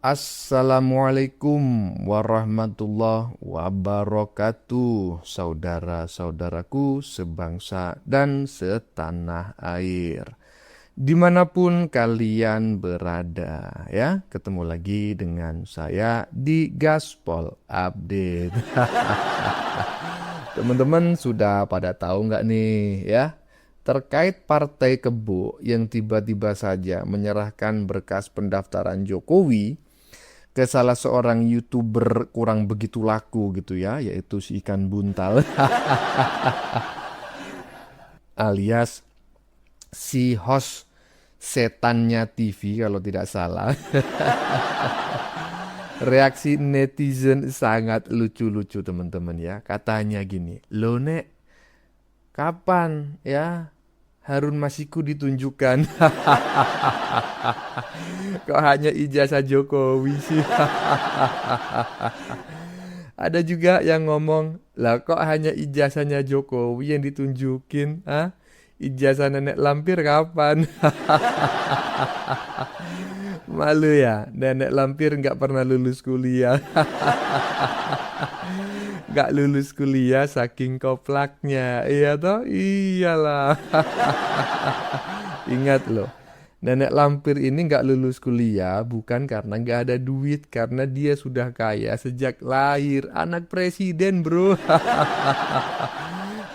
Assalamualaikum warahmatullahi wabarakatuh, saudara-saudaraku sebangsa dan setanah air. Dimanapun kalian berada, ya, ketemu lagi dengan saya di Gaspol Update. Teman-teman sudah pada tahu nggak nih, ya? Terkait Partai Kebo yang tiba-tiba saja menyerahkan berkas pendaftaran Jokowi ke salah seorang YouTuber kurang begitu laku gitu ya, yaitu si ikan buntal alias si host setannya TV kalau tidak salah. Reaksi netizen sangat lucu-lucu teman-teman ya. Katanya gini, "Loh Nek, kapan ya Harun Masiku ditunjukkan?" Kok hanya ijazah Jokowi sih? Ada juga yang ngomong, lah kok hanya ijazahnya Jokowi yang ditunjukin? Ah, ijazah nenek lampir kapan? Malu ya, nenek lampir nggak pernah lulus kuliah. Nggak lulus kuliah saking koplaknya. Iya toh? Iyalah. Ingat loh. Nenek lampir ini nggak lulus kuliah bukan karena nggak ada duit, karena dia sudah kaya sejak lahir, anak presiden bro.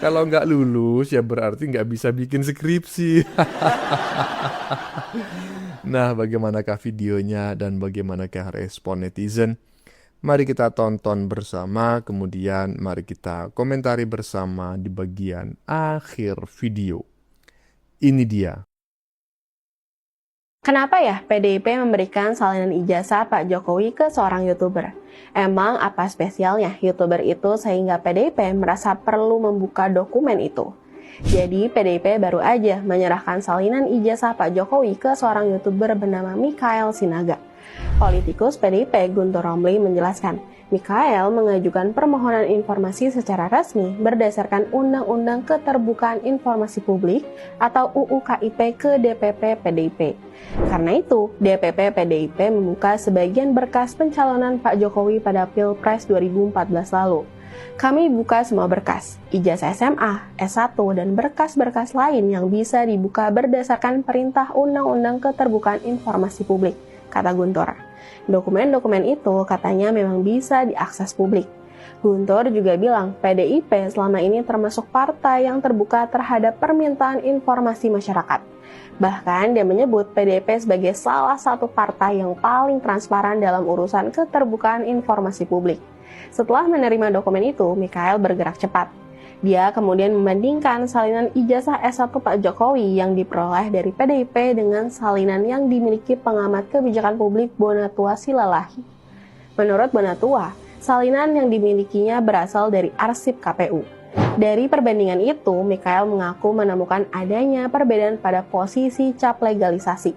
Kalau nggak lulus ya berarti nggak bisa bikin skripsi. Nah, bagaimanakah videonya dan bagaimanakah respon netizen? Mari kita tonton bersama, kemudian mari kita komentari bersama di bagian akhir video. Ini dia. Kenapa ya PDIP memberikan salinan ijazah Pak Jokowi ke seorang YouTuber? Emang apa spesialnya YouTuber itu sehingga PDIP merasa perlu membuka dokumen itu? Jadi PDIP baru aja menyerahkan salinan ijazah Pak Jokowi ke seorang YouTuber bernama Mikhail Sinaga. Politikus PDIP Guntur Romli menjelaskan, Mikhail mengajukan permohonan informasi secara resmi berdasarkan Undang-Undang Keterbukaan Informasi Publik atau UU KIP ke DPP PDIP. Karena itu, DPP PDIP membuka sebagian berkas pencalonan Pak Jokowi pada Pilpres 2014 lalu. Kami buka semua berkas, ijazah SMA, S1, dan berkas-berkas lain yang bisa dibuka berdasarkan perintah Undang-Undang Keterbukaan Informasi Publik, kata Guntur. Dokumen-dokumen itu katanya memang bisa diakses publik. Guntur juga bilang PDIP selama ini termasuk partai yang terbuka terhadap permintaan informasi masyarakat. Bahkan dia menyebut PDIP sebagai salah satu partai yang paling transparan dalam urusan keterbukaan informasi publik. Setelah menerima dokumen itu, Mikhail bergerak cepat. Dia kemudian membandingkan salinan ijazah S1 Pak Jokowi yang diperoleh dari PDIP dengan salinan yang dimiliki pengamat kebijakan publik Bonatua Silalahi. Menurut Bonatua, salinan yang dimilikinya berasal dari arsip KPU. Dari perbandingan itu, Mikhail mengaku menemukan adanya perbedaan pada posisi cap legalisasi.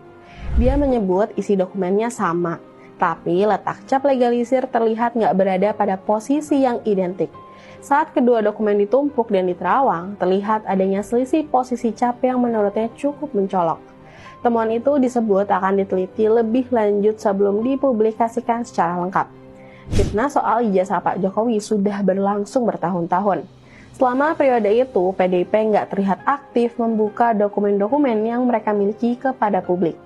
Dia menyebut isi dokumennya sama, tapi letak cap legalisir terlihat nggak berada pada posisi yang identik. Saat kedua dokumen ditumpuk dan diterawang, terlihat adanya selisih posisi cap yang menurutnya cukup mencolok. Temuan itu disebut akan diteliti lebih lanjut sebelum dipublikasikan secara lengkap. Fitnah soal ijazah Pak Jokowi sudah berlangsung bertahun-tahun. Selama periode itu, PDIP nggak terlihat aktif membuka dokumen-dokumen yang mereka miliki kepada publik.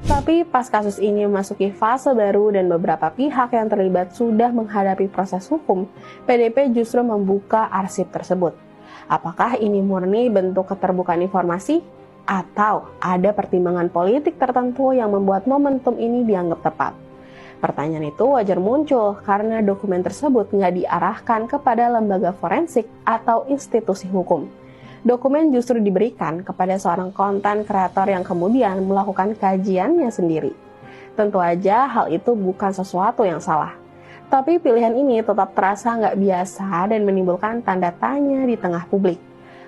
Tapi pas kasus ini memasuki fase baru dan beberapa pihak yang terlibat sudah menghadapi proses hukum, PDIP justru membuka arsip tersebut. Apakah ini murni bentuk keterbukaan informasi? Atau ada pertimbangan politik tertentu yang membuat momentum ini dianggap tepat? Pertanyaan itu wajar muncul karena dokumen tersebut nggak diarahkan kepada lembaga forensik atau institusi hukum. Dokumen justru diberikan kepada seorang konten kreator yang kemudian melakukan kajiannya sendiri. Tentu aja hal itu bukan sesuatu yang salah. Tapi pilihan ini tetap terasa nggak biasa dan menimbulkan tanda tanya di tengah publik.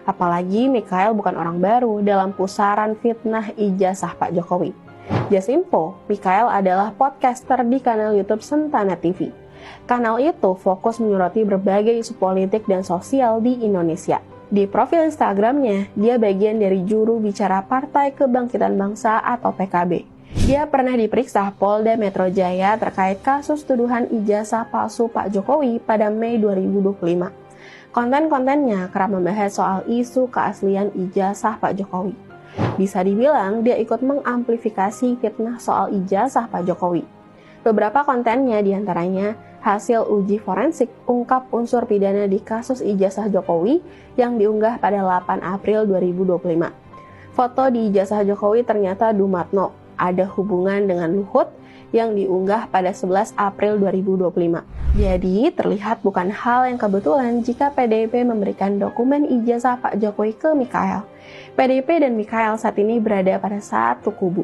Apalagi Mikhail bukan orang baru dalam pusaran fitnah ijazah Pak Jokowi. Just info, Mikhail adalah podcaster di kanal YouTube Sentana TV. Kanal itu fokus menyoroti berbagai isu politik dan sosial di Indonesia. Di profil Instagramnya, dia bagian dari juru bicara Partai Kebangkitan Bangsa atau PKB. Dia pernah diperiksa Polda Metro Jaya terkait kasus tuduhan ijazah palsu Pak Jokowi pada Mei 2025. Konten-kontennya kerap membahas soal isu keaslian ijazah Pak Jokowi. Bisa dibilang dia ikut mengamplifikasi fitnah soal ijazah Pak Jokowi. Beberapa kontennya diantaranya hasil uji forensik ungkap unsur pidana di kasus ijazah Jokowi yang diunggah pada 8 April 2025. Foto di ijazah Jokowi ternyata Dumatno ada hubungan dengan Luhut yang diunggah pada 11 April 2025. Jadi terlihat bukan hal yang kebetulan jika PDIP memberikan dokumen ijazah Pak Jokowi ke Mikael. PDIP dan Mikael saat ini berada pada satu kubu,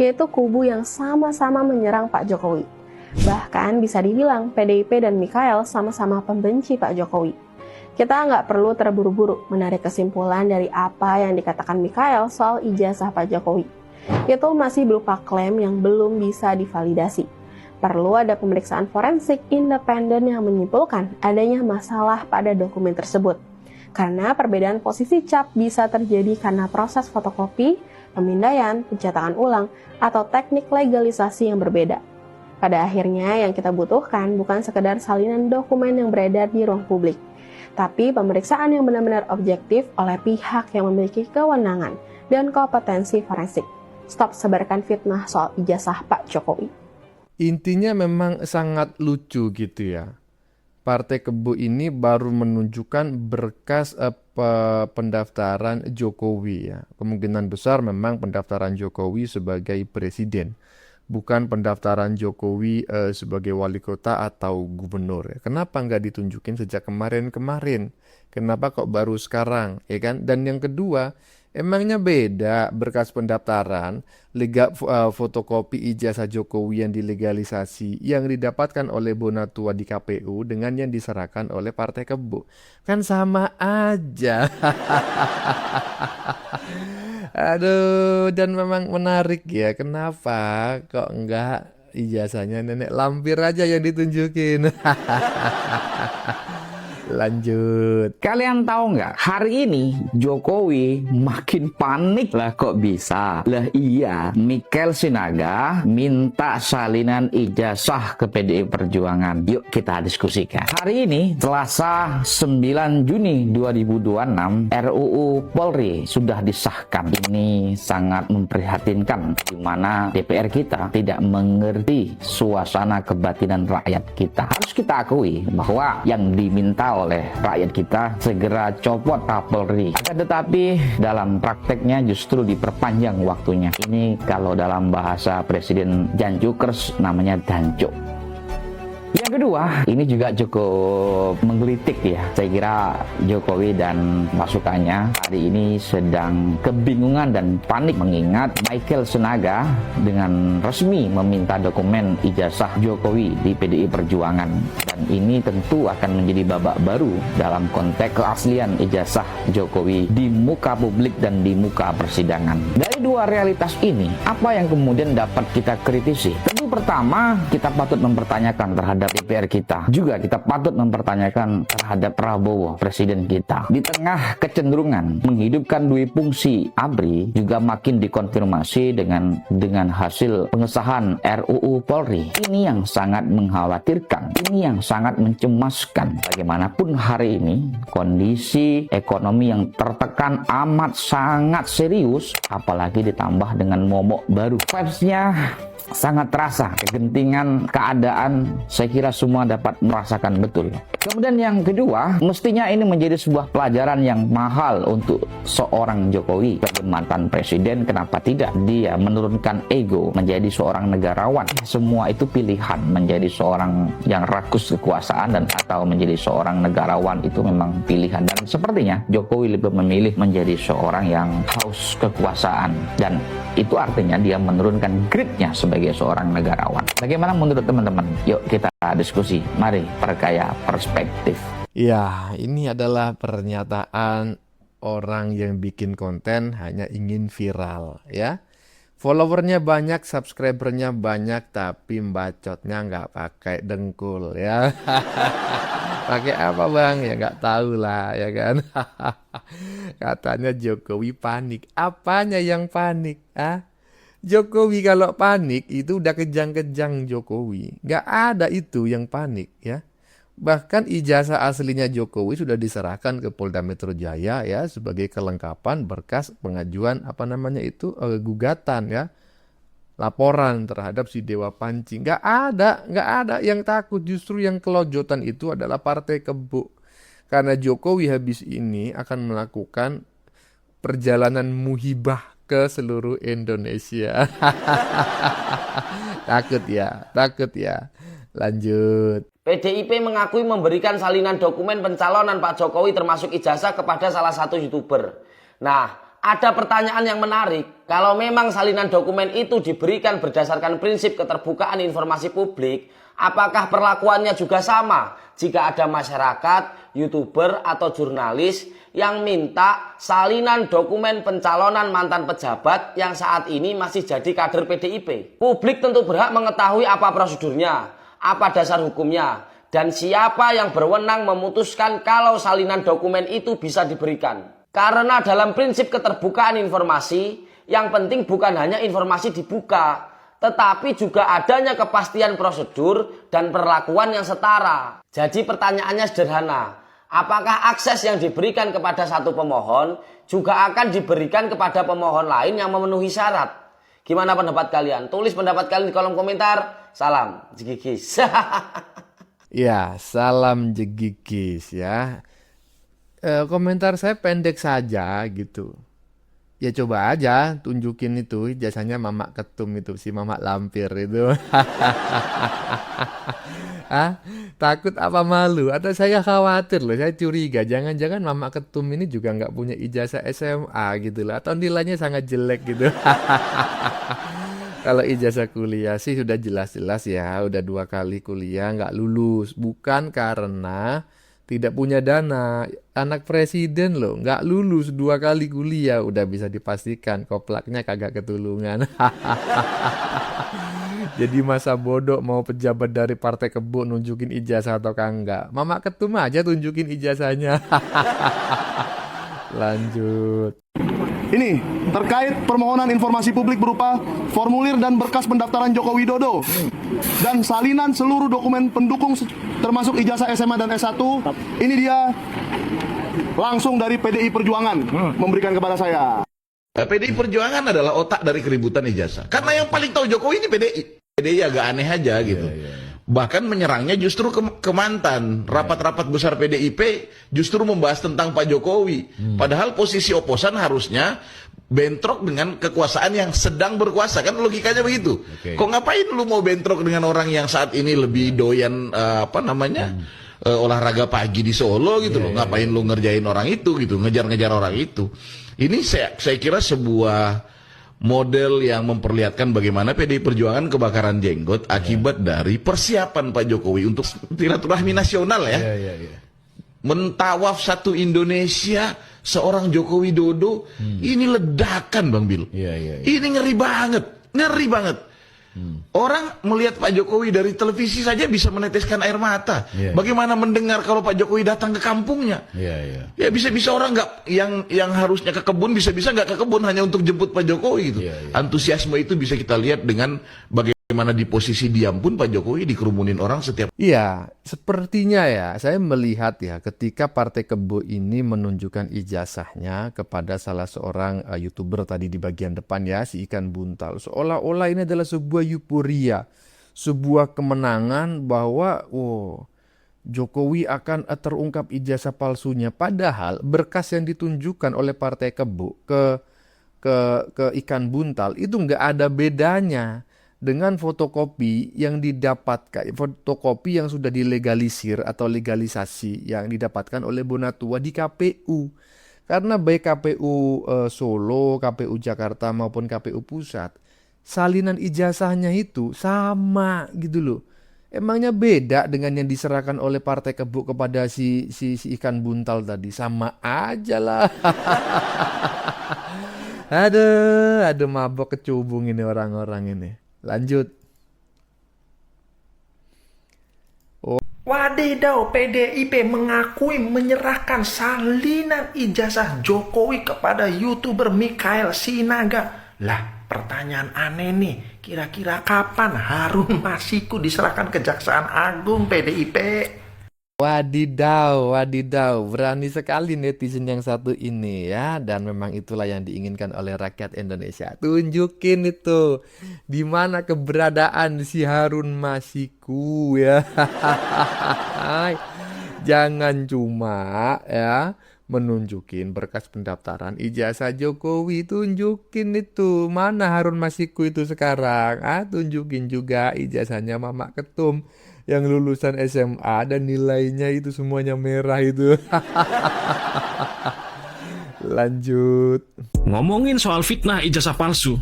yaitu kubu yang sama-sama menyerang Pak Jokowi. Bahkan bisa dibilang PDIP dan Mikael sama-sama pembenci Pak Jokowi. Kita nggak perlu terburu-buru menarik kesimpulan dari apa yang dikatakan Mikael soal ijazah Pak Jokowi. Itu masih berupa klaim yang belum bisa divalidasi. Perlu ada pemeriksaan forensik independen yang menyimpulkan adanya masalah pada dokumen tersebut. Karena perbedaan posisi cap bisa terjadi karena proses fotokopi, pemindaian, pencetakan ulang, atau teknik legalisasi yang berbeda. Pada akhirnya yang kita butuhkan bukan sekedar salinan dokumen yang beredar di ruang publik, tapi pemeriksaan yang benar-benar objektif oleh pihak yang memiliki kewenangan dan kompetensi forensik. Stop sebarkan fitnah soal ijazah Pak Jokowi. Intinya memang sangat lucu gitu ya. Partai Kebo ini baru menunjukkan berkas pendaftaran Jokowi ya. Kemungkinan besar memang pendaftaran Jokowi sebagai presiden, bukan pendaftaran Jokowi sebagai wali kota atau gubernur ya. Kenapa nggak ditunjukin sejak kemarin-kemarin? Kenapa kok baru sekarang, ya kan? Dan yang kedua, emangnya beda berkas pendaftaran, fotokopi ijazah Jokowi yang dilegalisasi, yang didapatkan oleh Bonatua di KPU dengan yang diserahkan oleh Partai Kebo? Kan sama aja. Aduh, dan memang menarik ya. Kenapa kok enggak ijazahnya nenek lampir aja yang ditunjukin? Lanjut. Kalian tahu nggak, hari ini Jokowi makin panik lah, kok bisa? Lah iya, Michael Sinaga minta salinan ijazah ke PDI Perjuangan. Yuk kita diskusikan. Hari ini, Selasa 9 Juni 2026, RUU Polri sudah disahkan. Ini sangat memprihatinkan, di mana DPR kita tidak mengerti suasana kebatinan rakyat kita. Harus kita akui bahwa yang diminta oleh rakyat kita segera copot Kapolri. Akan tetapi dalam prakteknya justru diperpanjang waktunya. Ini kalau dalam bahasa Presiden Jancukers namanya dancuk. Yang kedua, ini juga cukup menggelitik ya. Saya kira Jokowi dan pasukannya hari ini sedang kebingungan dan panik mengingat Michael Sinaga dengan resmi meminta dokumen ijazah Jokowi di PDI Perjuangan. Dan ini tentu akan menjadi babak baru dalam konteks keaslian ijazah Jokowi di muka publik dan di muka persidangan. Dari dua realitas ini, apa yang kemudian dapat kita kritisi? Tentu pertama, kita patut mempertanyakan terhadap DPR kita. Juga kita patut mempertanyakan terhadap Prabowo, presiden kita. Di tengah kecenderungan menghidupkan dua fungsi ABRI juga makin dikonfirmasi dengan hasil pengesahan RUU Polri. Ini yang sangat mengkhawatirkan. Ini yang sangat mencemaskan. Bagaimanapun hari ini kondisi ekonomi yang tertekan amat sangat serius, apalagi ditambah dengan momok baru. Vibes-nya sangat terasa, kegentingan keadaan saya kira semua dapat merasakan betul. Kemudian yang kedua, mestinya ini menjadi sebuah pelajaran yang mahal untuk seorang Jokowi sebagai mantan presiden. Kenapa tidak dia menurunkan ego menjadi seorang negarawan? Semua itu pilihan, menjadi seorang yang rakus kekuasaan dan atau menjadi seorang negarawan itu memang pilihan. Dan sepertinya Jokowi lebih memilih menjadi seorang yang haus kekuasaan, dan itu artinya dia menurunkan gridnya sebagai seorang negarawan. Bagaimana menurut teman-teman? Yuk kita diskusi. Mari perkaya perspektif. Ya, ini adalah pernyataan orang yang bikin konten hanya ingin viral ya. Followernya banyak, subscribernya banyak, tapi bacotnya nggak pakai dengkul ya. Pakai apa bang? Ya nggak tahu lah ya kan. Katanya Jokowi panik. Apanya yang panik? Jokowi kalau panik itu udah kejang-kejang Jokowi. Nggak ada itu yang panik ya. Bahkan ijazah aslinya Jokowi sudah diserahkan ke Polda Metro Jaya ya sebagai kelengkapan berkas pengajuan gugatan ya, laporan terhadap si Dewa Panci. Nggak ada yang takut. Justru yang kelojotan itu adalah Partai Kebo. Karena Jokowi habis ini akan melakukan perjalanan muhibah ke seluruh Indonesia. Takut ya. Lanjut. PDIP mengakui memberikan salinan dokumen pencalonan Pak Jokowi termasuk ijazah kepada salah satu YouTuber. Nah, ada pertanyaan yang menarik. Kalau memang salinan dokumen itu diberikan berdasarkan prinsip keterbukaan informasi publik, apakah perlakuannya juga sama jika ada masyarakat, YouTuber, atau jurnalis yang minta salinan dokumen pencalonan mantan pejabat yang saat ini masih jadi kader PDIP? Publik tentu berhak mengetahui apa prosedurnya, apa dasar hukumnya, dan siapa yang berwenang memutuskan kalau salinan dokumen itu bisa diberikan. Karena dalam prinsip keterbukaan informasi, yang penting bukan hanya informasi dibuka, tetapi juga adanya kepastian prosedur dan perlakuan yang setara. Jadi pertanyaannya sederhana. Apakah akses yang diberikan kepada satu pemohon juga akan diberikan kepada pemohon lain yang memenuhi syarat? Gimana pendapat kalian? Tulis pendapat kalian di kolom komentar. Salam jegigis. Ya, salam jegigis ya. Komentar saya pendek saja gitu. Ya coba aja tunjukin itu ijazahnya Mamak Ketum itu, si Mamak Lampir itu. Takut apa malu? Atau saya khawatir loh, saya curiga jangan-jangan Mamak Ketum ini juga nggak punya ijazah SMA gitu lah, atau nilainya sangat jelek gitu. Kalau ijazah kuliah sih sudah jelas-jelas ya, udah 2 kali kuliah nggak lulus, bukan karena tidak punya dana. Anak presiden loh, nggak lulus 2 kali kuliah, udah bisa dipastikan koplaknya kagak ketulungan. Jadi masa bodoh mau pejabat dari Partai Kebo nunjukin ijazah atau enggak. Mamak Ketum aja tunjukin ijazahnya. Lanjut. Ini terkait permohonan informasi publik berupa formulir dan berkas pendaftaran Joko Widodo dan salinan seluruh dokumen pendukung termasuk ijazah SMA dan S1. Ini dia langsung dari PDI Perjuangan memberikan kepada saya. PDI Perjuangan adalah otak dari keributan ijazah. Karena yang paling tahu Jokowi ini PDI. PDI agak aneh aja gitu. Bahkan menyerangnya justru ke mantan. Rapat-rapat besar PDIP justru membahas tentang Pak Jokowi. Padahal posisi oposan harusnya bentrok dengan kekuasaan yang sedang berkuasa. Kan logikanya begitu. Kok ngapain lu mau bentrok dengan orang yang saat ini lebih doyan olahraga pagi di Solo gitu loh. Ngapain lu ngerjain orang itu gitu, ngejar-ngejar orang itu. Ini saya kira sebuah model yang memperlihatkan bagaimana PDI Perjuangan kebakaran jenggot akibat dari persiapan Pak Jokowi untuk silaturahmi nasional ya. Mentawaf satu Indonesia seorang Joko Widodo, ini ledakan Bang Bil. Ini ngeri banget. Orang melihat Pak Jokowi dari televisi saja bisa meneteskan air mata. Bagaimana mendengar kalau Pak Jokowi datang ke kampungnya? Ya bisa-bisa orang nggak yang harusnya ke kebun bisa-bisa nggak ke kebun hanya untuk jemput Pak Jokowi gitu. Antusiasme itu bisa kita lihat dengan bagaimana di posisi diam pun Pak Jokowi dikerumunin orang setiap. Iya, sepertinya ya, saya melihat ya ketika Partai Kebo ini menunjukkan ijazahnya kepada salah seorang YouTuber tadi di bagian depan ya, si Ikan Buntal. Seolah-olah ini adalah sebuah euforia, sebuah kemenangan bahwa Jokowi akan terungkap ijazah palsunya. Padahal berkas yang ditunjukkan oleh Partai Kebo ke Ikan Buntal itu nggak ada bedanya dengan fotokopi yang didapatkan, fotokopi yang sudah dilegalisir atau legalisasi yang didapatkan oleh Bonatua di KPU. Karena baik KPU Solo, KPU Jakarta maupun KPU Pusat, salinan ijazahnya itu sama gitu loh. Emangnya beda dengan yang diserahkan oleh Partai Kebo kepada si Ikan Buntal tadi? Sama aja lah. Aduh mabok kecubung ini orang-orang ini. Lanjut. Wadidaw, PDIP mengakui menyerahkan salinan ijazah Jokowi kepada YouTuber Mikhail Sinaga. Lah, pertanyaan aneh nih. Kira-kira kapan Harun Masiku diserahkan Kejaksaan Agung PDIP? Wadidaw, wadidaw, berani sekali netizen yang satu ini ya, dan memang itulah yang diinginkan oleh rakyat Indonesia. Tunjukin itu, di mana keberadaan si Harun Masiku ya. Jangan cuma ya menunjukin berkas pendaftaran ijazah Jokowi, tunjukin itu mana Harun Masiku itu sekarang. Tunjukin juga ijazahnya Mama Ketum yang lulusan SMA dan nilainya itu semuanya merah itu. Lanjut. Ngomongin soal fitnah ijazah palsu,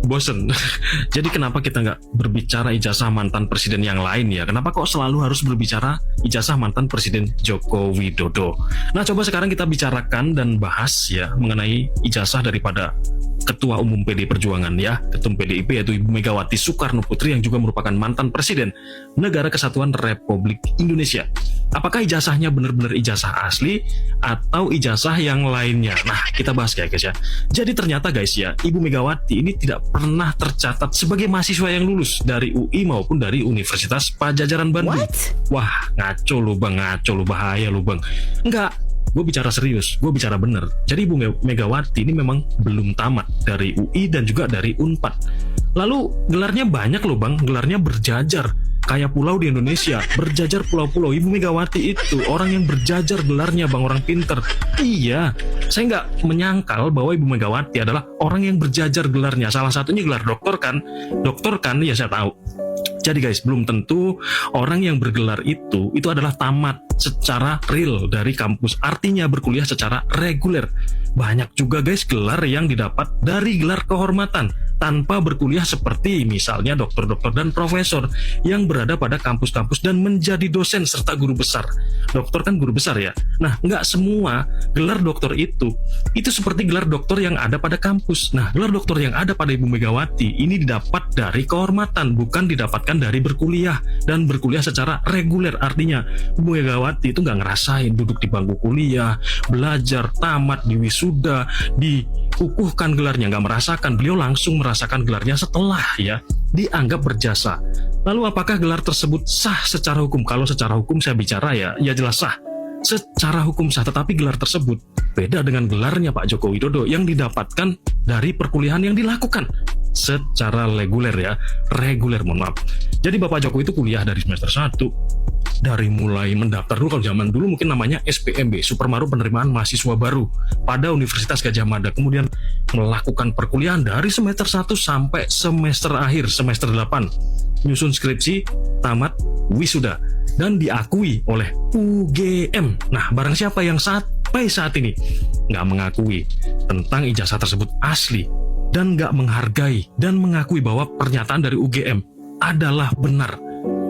bosen. Jadi kenapa kita nggak berbicara ijazah mantan presiden yang lain ya? Kenapa kok selalu harus berbicara ijazah mantan presiden Joko Widodo? Nah, coba sekarang kita bicarakan dan bahas ya mengenai ijazah daripada Ketua Umum PD Perjuangan ya, Ketum PDIP yaitu Ibu Megawati Soekarno Putri yang juga merupakan mantan Presiden Negara Kesatuan Republik Indonesia. Apakah ijazahnya benar-benar ijazah asli atau ijazah yang lainnya? Nah, kita bahas ya guys ya. Jadi ternyata guys ya, Ibu Megawati ini tidak pernah tercatat sebagai mahasiswa yang lulus dari UI maupun dari Universitas Padjadjaran Bandung. Wah, ngaco lu bang, bahaya lu bang. Enggak. Gue bicara serius, gue bicara bener. Jadi Ibu Megawati ini memang belum tamat dari UI dan juga dari Unpad. Lalu gelarnya banyak loh bang, gelarnya berjajar. Kayak pulau di Indonesia, berjajar pulau-pulau. Ibu Megawati itu orang yang berjajar gelarnya bang, orang pinter. Iya, saya nggak menyangkal bahwa Ibu Megawati adalah orang yang berjajar gelarnya. Salah satunya gelar doktor kan. Doktor kan, ya saya tahu. Jadi guys, belum tentu orang yang bergelar itu adalah tamat secara real dari kampus. Artinya berkuliah secara reguler. Banyak juga guys gelar yang didapat dari gelar kehormatan tanpa berkuliah seperti misalnya dokter-dokter dan profesor yang berada pada kampus-kampus dan menjadi dosen serta guru besar. Dokter kan guru besar ya. Nah, nggak semua gelar dokter itu seperti gelar dokter yang ada pada kampus. Nah, gelar dokter yang ada pada Ibu Megawati ini didapat dari kehormatan, bukan didapatkan dari berkuliah dan berkuliah secara reguler. Artinya Ibu Megawati itu nggak ngerasain duduk di bangku kuliah, belajar, tamat, di wisuda, dikukuhkan gelarnya, nggak merasakan. Beliau langsung merasakan gelarnya setelah ya dianggap berjasa. Lalu apakah gelar tersebut sah secara hukum? Kalau secara hukum saya bicara ya jelas sah. Secara hukum sah, tetapi gelar tersebut beda dengan gelarnya Pak Joko Widodo yang didapatkan dari perkuliahan yang dilakukan secara reguler ya, reguler mohon maaf. Jadi Bapak Jokowi itu kuliah dari semester 1, dari mulai mendaftar dulu, kalau zaman dulu mungkin namanya SPMB, Supermaru Penerimaan Mahasiswa Baru pada Universitas Gadjah Mada, kemudian melakukan perkuliahan dari semester 1 sampai semester akhir, semester 8, nyusun skripsi, tamat, wisuda, dan diakui oleh UGM. Nah, barang siapa yang sampai saat ini nggak mengakui tentang ijazah tersebut asli dan nggak menghargai dan mengakui bahwa pernyataan dari UGM adalah benar,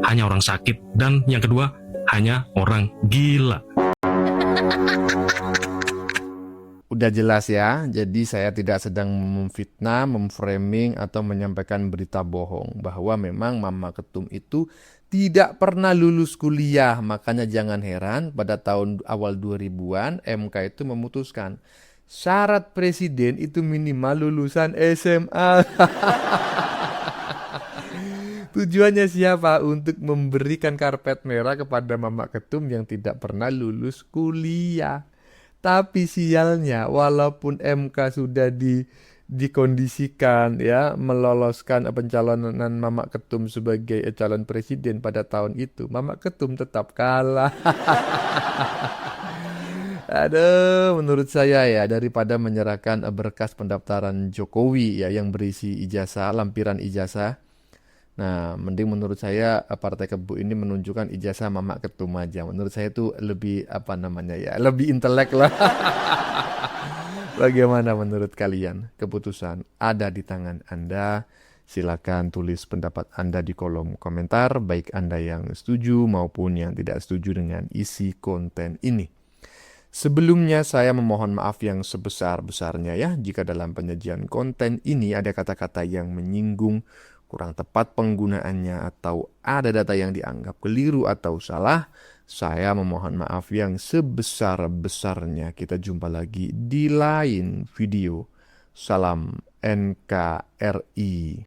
hanya orang sakit, dan yang kedua hanya orang gila. Udah jelas ya, jadi saya tidak sedang memfitnah, memframing, atau menyampaikan berita bohong bahwa memang Mama Ketum itu tidak pernah lulus kuliah. Makanya jangan heran pada tahun awal 2000-an MK itu memutuskan syarat presiden itu minimal lulusan SMA. Tujuannya siapa? Untuk memberikan karpet merah kepada Mama Ketum yang tidak pernah lulus kuliah. Tapi sialnya, walaupun MK sudah dikondisikan ya meloloskan pencalonan Mama Ketum sebagai calon presiden pada tahun itu, Mama Ketum tetap kalah. Aduh, menurut saya ya, daripada menyerahkan berkas pendaftaran Jokowi ya yang berisi ijazah, lampiran ijazah, nah, mending menurut saya Partai Kebo ini menunjukkan ijazah Mama Ketum aja. Menurut saya itu lebih lebih intelek lah. Bagaimana menurut kalian? Keputusan ada di tangan Anda. Silakan tulis pendapat Anda di kolom komentar, baik Anda yang setuju maupun yang tidak setuju dengan isi konten ini. Sebelumnya saya memohon maaf yang sebesar-besarnya ya jika dalam penyajian konten ini ada kata-kata yang menyinggung, kurang tepat penggunaannya, atau ada data yang dianggap keliru atau salah. Saya memohon maaf yang sebesar-besarnya. Kita jumpa lagi di lain video. Salam NKRI.